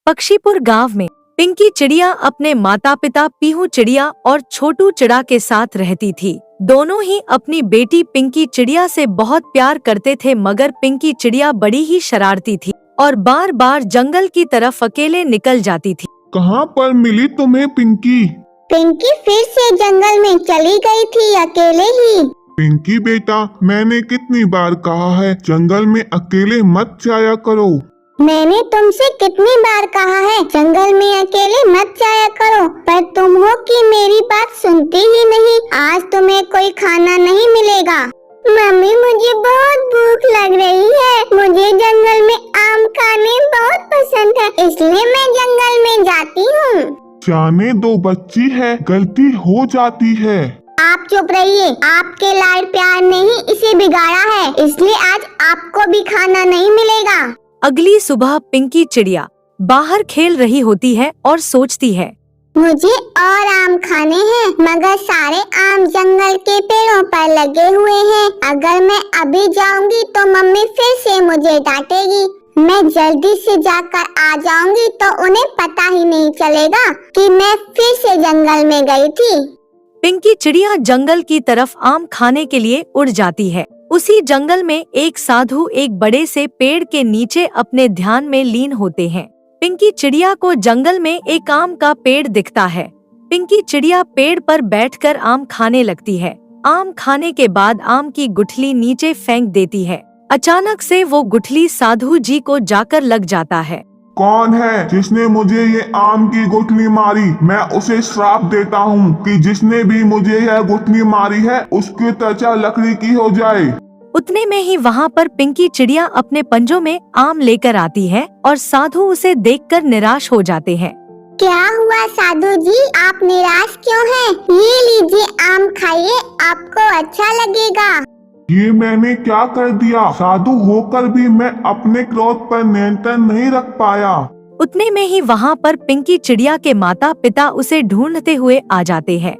पक्षीपुर गांव में पिंकी चिड़िया अपने माता पिता पीहू चिड़िया और छोटू चिड़ा के साथ रहती थी। दोनों ही अपनी बेटी पिंकी चिड़िया से बहुत प्यार करते थे, मगर पिंकी चिड़िया बड़ी ही शरारती थी और बार बार जंगल की तरफ अकेले निकल जाती थी। कहाँ पर मिली तुम्हें पिंकी? पिंकी फिर से जंगल में चली गई थी, अकेले ही। पिंकी बेटा, मैंने कितनी बार कहा है जंगल में अकेले मत जाया करो। मैंने तुमसे कितनी बार कहा है जंगल में अकेले मत जाया करो, पर तुम हो कि मेरी बात सुनती ही नहीं। आज तुम्हें कोई खाना नहीं मिलेगा। मम्मी, मुझे बहुत भूख लग रही है। मुझे जंगल में आम खाने बहुत पसंद है, इसलिए मैं जंगल में जाती हूँ। जाने दो बच्ची है, गलती हो जाती है। आप चुप रहिए। आपके लाड प्यार ने ही इसे बिगाड़ा है, इसलिए आज आपको भी खाना नहीं मिलेगा। अगली सुबह पिंकी चिड़िया बाहर खेल रही होती है और सोचती है, मुझे और आम खाने हैं, मगर सारे आम जंगल के पेड़ों पर लगे हुए हैं। अगर मैं अभी जाऊंगी तो मम्मी फिर से मुझे डांटेगी। मैं जल्दी से जाकर आ जाऊंगी तो उन्हें पता ही नहीं चलेगा कि मैं फिर से जंगल में गई थी। पिंकी चिड़िया जंगल की तरफ आम खाने के लिए उड़ जाती है। उसी जंगल में एक साधु एक बड़े से पेड़ के नीचे अपने ध्यान में लीन होते हैं। पिंकी चिड़िया को जंगल में एक आम का पेड़ दिखता है। पिंकी चिड़िया पेड़ पर बैठकर आम खाने लगती है। आम खाने के बाद आम की गुठली नीचे फेंक देती है। अचानक से वो गुठली साधु जी को जाकर लग जाता है। कौन है जिसने मुझे ये आम की गुठली मारी? मैं उसे श्राप देता हूँ कि जिसने भी मुझे यह गुठली मारी है उसकी त्वचा लकड़ी की हो जाए। उतने में ही वहाँ पर पिंकी चिड़िया अपने पंजों में आम लेकर आती है और साधु उसे देखकर निराश हो जाते हैं। क्या हुआ साधु जी, आप निराश क्यों हैं? ये लीजिए आम खाइए, आपको अच्छा लगेगा। ये मैंने क्या कर दिया? साधु होकर भी मैं अपने क्रोध पर नियंत्रण नहीं रख पाया। उतने में ही वहाँ पर पिंकी चिड़िया के माता पिता उसे ढूंढते हुए आ जाते हैं।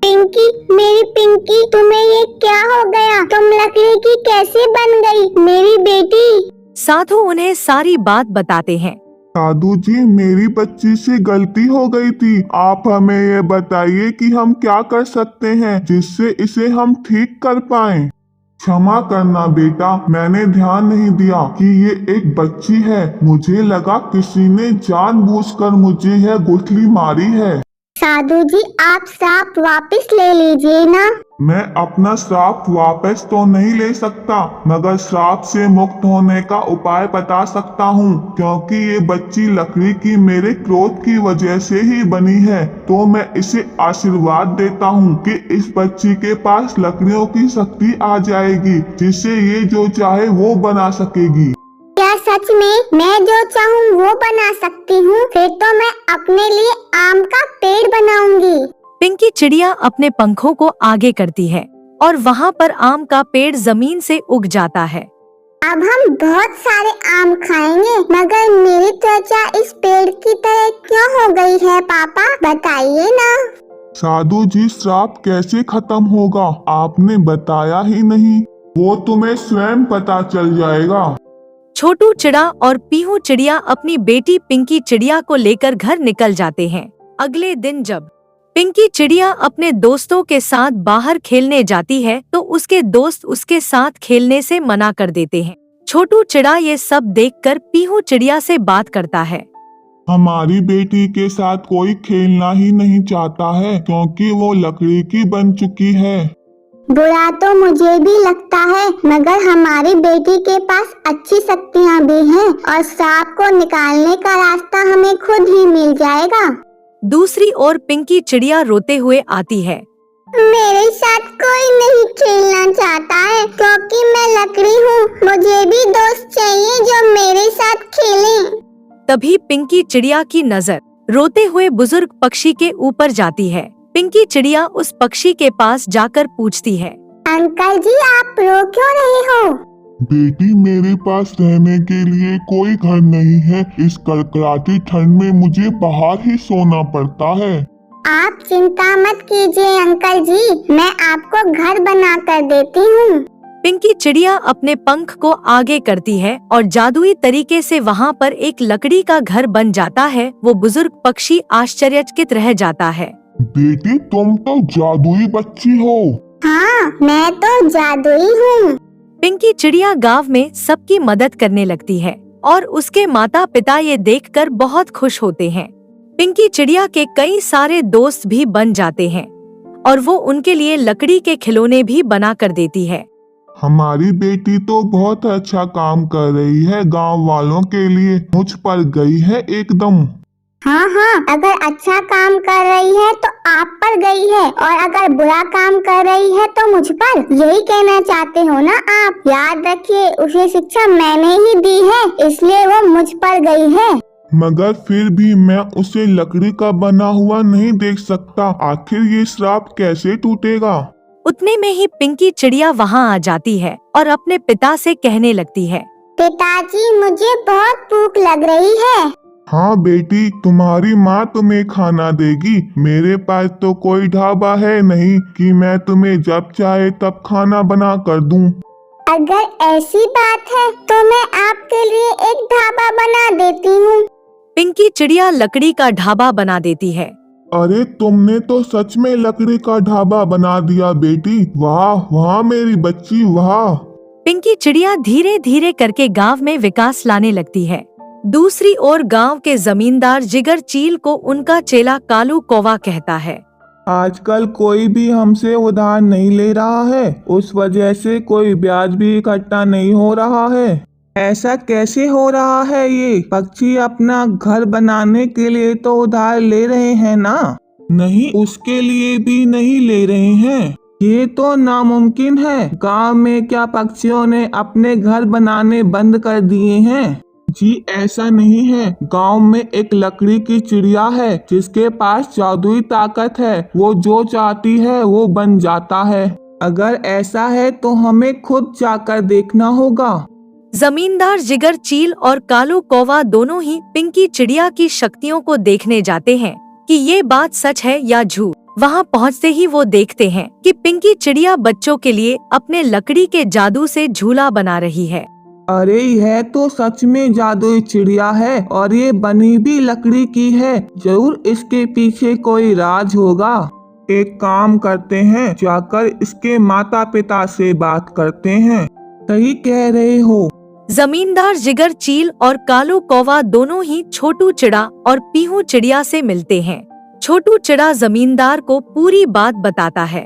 पिंकी, मेरी पिंकी, तुम्हें ये क्या हो गया? तुम लकड़ी की कैसे बन गई, मेरी बेटी? साधु उन्हें सारी बात बताते हैं। साधु जी, मेरी बच्ची से गलती हो गई थी। आप हमें ये बताइए कि हम क्या कर सकते हैं जिससे इसे हम ठीक कर पाएं। क्षमा करना बेटा, मैंने ध्यान नहीं दिया कि ये एक बच्ची है। मुझे लगा किसी ने जानबूझकर मुझे यह गुठली मारी है। साधु जी, आप श्राप वापस ले लीजिए ना। मैं अपना श्राप वापस तो नहीं ले सकता, मगर श्राप से मुक्त होने का उपाय बता सकता हूँ, क्योंकि ये बच्ची लकड़ी की मेरे क्रोध की वजह से ही बनी है। तो मैं इसे आशीर्वाद देता हूँ कि इस बच्ची के पास लकड़ियों की शक्ति आ जाएगी, जिससे ये जो चाहे वो बना सकेगी। क्या सच में मैं जो चाहूँ वो बना सकती हूँ? फिर तो मैं अपने लिए आम का पेड़ बनाऊंगी। पिंकी चिड़िया अपने पंखों को आगे करती है और वहाँ पर आम का पेड़ जमीन से उग जाता है। अब हम बहुत सारे आम खाएंगे, मगर मेरी त्वचा इस पेड़ की तरह क्यों हो गई है? पापा बताइए ना। साधु जी, श्राप कैसे खत्म होगा आपने बताया ही नहीं। वो तुम्हें स्वयं पता चल जाएगा। छोटू चिड़ा और पीहू चिड़िया अपनी बेटी पिंकी चिड़िया को लेकर घर निकल जाते हैं। अगले दिन जब पिंकी चिड़िया अपने दोस्तों के साथ बाहर खेलने जाती है तो उसके दोस्त उसके साथ खेलने से मना कर देते हैं। छोटू चिड़ा ये सब देखकर पीहू चिड़िया से बात करता है। हमारी बेटी के साथ कोई खेलना ही नहीं चाहता है, क्योंकि वो लकड़ी की बन चुकी है। बुरा तो मुझे भी लगता है, मगर हमारी बेटी के पास अच्छी शक्तियाँ भी हैं और सांप को निकालने का रास्ता हमें खुद ही मिल जाएगा। दूसरी ओर पिंकी चिड़िया रोते हुए आती है। मेरे साथ कोई नहीं खेलना चाहता है, क्योंकि मैं लकड़ी हूँ। मुझे भी दोस्त चाहिए जो मेरे साथ खेलें। तभी पिंकी चिड़िया की नजर रोते हुए बुजुर्ग पक्षी के ऊपर जाती है। पिंकी चिड़िया उस पक्षी के पास जाकर पूछती है, अंकल जी, आप रो क्यों रहे हो? बेटी, मेरे पास रहने के लिए कोई घर नहीं है। इस कड़कड़ाती ठंड में मुझे बाहर ही सोना पड़ता है। आप चिंता मत कीजिए अंकल जी, मैं आपको घर बना कर देती हूँ। पिंकी चिड़िया अपने पंख को आगे करती है और जादुई तरीके से वहाँ पर एक लकड़ी का घर बन जाता है। वो बुजुर्ग पक्षी आश्चर्यचकित रह जाता है। बेटी तुम तो जादुई बच्ची हो। हाँ, मैं तो जादुई हूँ। पिंकी चिड़िया गांव में सबकी मदद करने लगती है और उसके माता पिता ये देखकर बहुत खुश होते हैं। पिंकी चिड़िया के कई सारे दोस्त भी बन जाते हैं और वो उनके लिए लकड़ी के खिलौने भी बना कर देती है। हमारी बेटी तो बहुत अच्छा काम कर रही है, गांव वालों के लिए मुझ पर गई है एकदम। हाँ हाँ, अगर अच्छा काम कर रही है तो आप पर गई है, और अगर बुरा काम कर रही है तो मुझ पर। यही कहना चाहते हो ना आप? याद रखिए, उसे शिक्षा मैंने ही दी है, इसलिए वो मुझ पर गई है। मगर फिर भी मैं उसे लकड़ी का बना हुआ नहीं देख सकता। आखिर ये श्राप कैसे टूटेगा? उतने में ही पिंकी चिड़िया वहाँ आ जाती है और अपने पिता से कहने लगती है, पिताजी, मुझे बहुत भूख लग रही है। हाँ बेटी, तुम्हारी माँ तुम्हें खाना देगी। मेरे पास तो कोई ढाबा है नहीं कि मैं तुम्हें जब चाहे तब खाना बना कर दूं। अगर ऐसी बात है तो मैं आपके लिए एक ढाबा बना देती हूँ। पिंकी चिड़िया लकड़ी का ढाबा बना देती है। अरे तुमने तो सच में लकड़ी का ढाबा बना दिया बेटी। वाह वाह मेरी बच्ची वाह। पिंकी चिड़िया धीरे धीरे करके गांव में विकास लाने लगती है। दूसरी ओर गांव के जमींदार जिगर चील को उनका चेला कालू कौवा कहता है, आजकल कोई भी हमसे उधार नहीं ले रहा है, उस वजह से कोई ब्याज भी इकट्ठा नहीं हो रहा है। ऐसा कैसे हो रहा है? ये पक्षी अपना घर बनाने के लिए तो उधार ले रहे हैं ना? नहीं, उसके लिए भी नहीं ले रहे हैं। ये तो नामुमकिन है। गांव में क्या पक्षियों ने अपने घर बनाने बंद कर दिए हैं? जी ऐसा नहीं है। गांव में एक लकड़ी की चिड़िया है जिसके पास जादुई ताकत है। वो जो चाहती है वो बन जाता है। अगर ऐसा है तो हमें खुद जाकर देखना होगा। जमींदार जिगर चील और कालू कौवा दोनों ही पिंकी चिड़िया की शक्तियों को देखने जाते हैं कि ये बात सच है या झूठ। वहाँ पहुँचते ही वो देखते हैं कि पिंकी चिड़िया बच्चों के लिए अपने लकड़ी के जादू से झूला बना रही है। अरे यह तो सच में जादुई चिड़िया है और ये बनी भी लकड़ी की है। जरूर इसके पीछे कोई राज होगा। एक काम करते हैं, जाकर इसके माता पिता से बात करते हैं। सही कह रहे हो। जमींदार जिगर चील और कालू कौवा दोनों ही छोटू चिड़ा और पीहू चिड़िया से मिलते हैं। छोटू चिड़ा जमींदार को पूरी बात बताता है।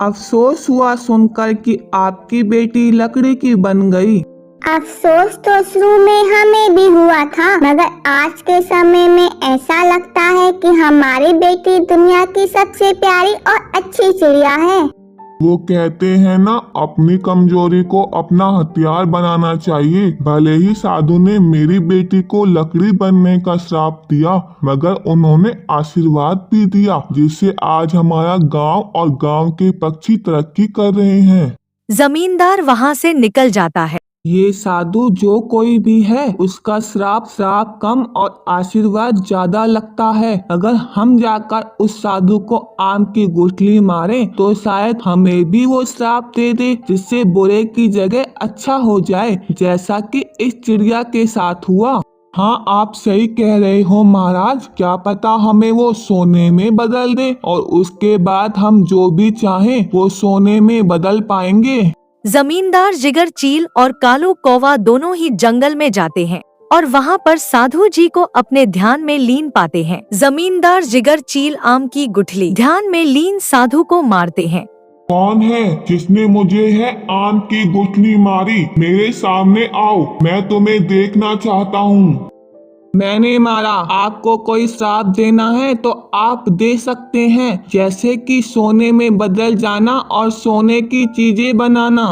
अफसोस हुआ सुनकर कि आपकी बेटी लकड़ी की बन गई। अफसोस तो शुरू में हमें भी हुआ था, मगर आज के समय में ऐसा लगता है कि हमारी बेटी दुनिया की सबसे प्यारी और अच्छी चिड़िया है। वो कहते हैं ना, अपनी कमजोरी को अपना हथियार बनाना चाहिए। भले ही साधु ने मेरी बेटी को लकड़ी बनने का श्राप दिया, मगर उन्होंने आशीर्वाद भी दिया, जिससे आज हमारा गांव और गांव के पक्षी तरक्की कर रहे हैं। जमींदार वहाँ से निकल जाता है। ये साधु जो कोई भी है, उसका श्राप कम और आशीर्वाद ज्यादा लगता है। अगर हम जाकर उस साधु को आम की गुठली मारें तो शायद हमें भी वो श्राप दे दे, जिससे बुरे की जगह अच्छा हो जाए, जैसा कि इस चिड़िया के साथ हुआ। हाँ, आप सही कह रहे हो महाराज। क्या पता हमें वो सोने में बदल दे और उसके बाद हम जो भी चाहें वो सोने में बदल पाएंगे। जमींदार जिगर चील और कालू कौवा दोनों ही जंगल में जाते हैं और वहाँ पर साधु जी को अपने ध्यान में लीन पाते हैं। जमींदार जिगर चील आम की गुठली ध्यान में लीन साधु को मारते हैं। कौन है जिसने मुझे है आम की गुठली मारी? मेरे सामने आओ, मैं तुम्हें देखना चाहता हूँ। मैंने मारा। आपको कोई श्राप देना है तो आप दे सकते हैं, जैसे कि सोने में बदल जाना और सोने की चीजें बनाना।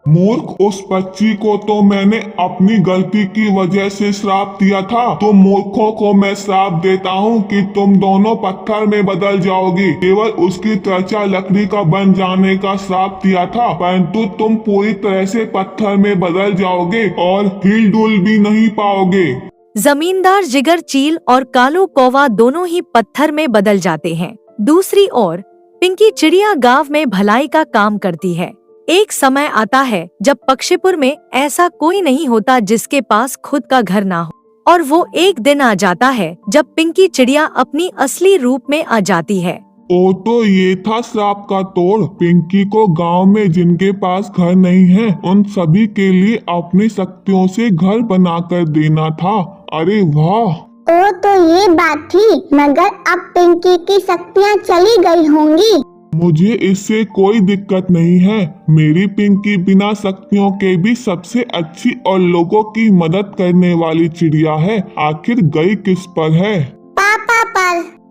मूर्ख, उस बच्ची को तो मैंने अपनी गलती की वजह से श्राप दिया था। तुम मूर्खों को मैं श्राप देता हूँ कि तुम दोनों पत्थर में बदल जाओगी। केवल उसकी त्वचा लकड़ी का बन जाने का श्राप दिया था, परंतु तुम पूरी तरह से पत्थर में बदल जाओगे और हिल डुल भी नहीं पाओगे। जमींदार जिगर चील और कालू कौवा दोनों ही पत्थर में बदल जाते हैं। दूसरी ओर पिंकी चिड़िया गांव में भलाई का काम करती है। एक समय आता है जब पक्षीपुर में ऐसा कोई नहीं होता जिसके पास खुद का घर ना हो, और वो एक दिन आ जाता है जब पिंकी चिड़िया अपनी असली रूप में आ जाती है। ओ तो ये था श्राप का तोड़। पिंकी को गांव में जिनके पास घर नहीं है उन सभी के लिए अपनी शक्तियों से घर बनाकर देना था। अरे वाह! ओ तो ये बात थी, मगर अब पिंकी की शक्तियाँ चली गई होंगी। मुझे इससे कोई दिक्कत नहीं है। मेरी पिंकी बिना शक्तियों के भी सबसे अच्छी और लोगों की मदद करने वाली चिड़िया है। आखिर गई किस पर है? पापा पर।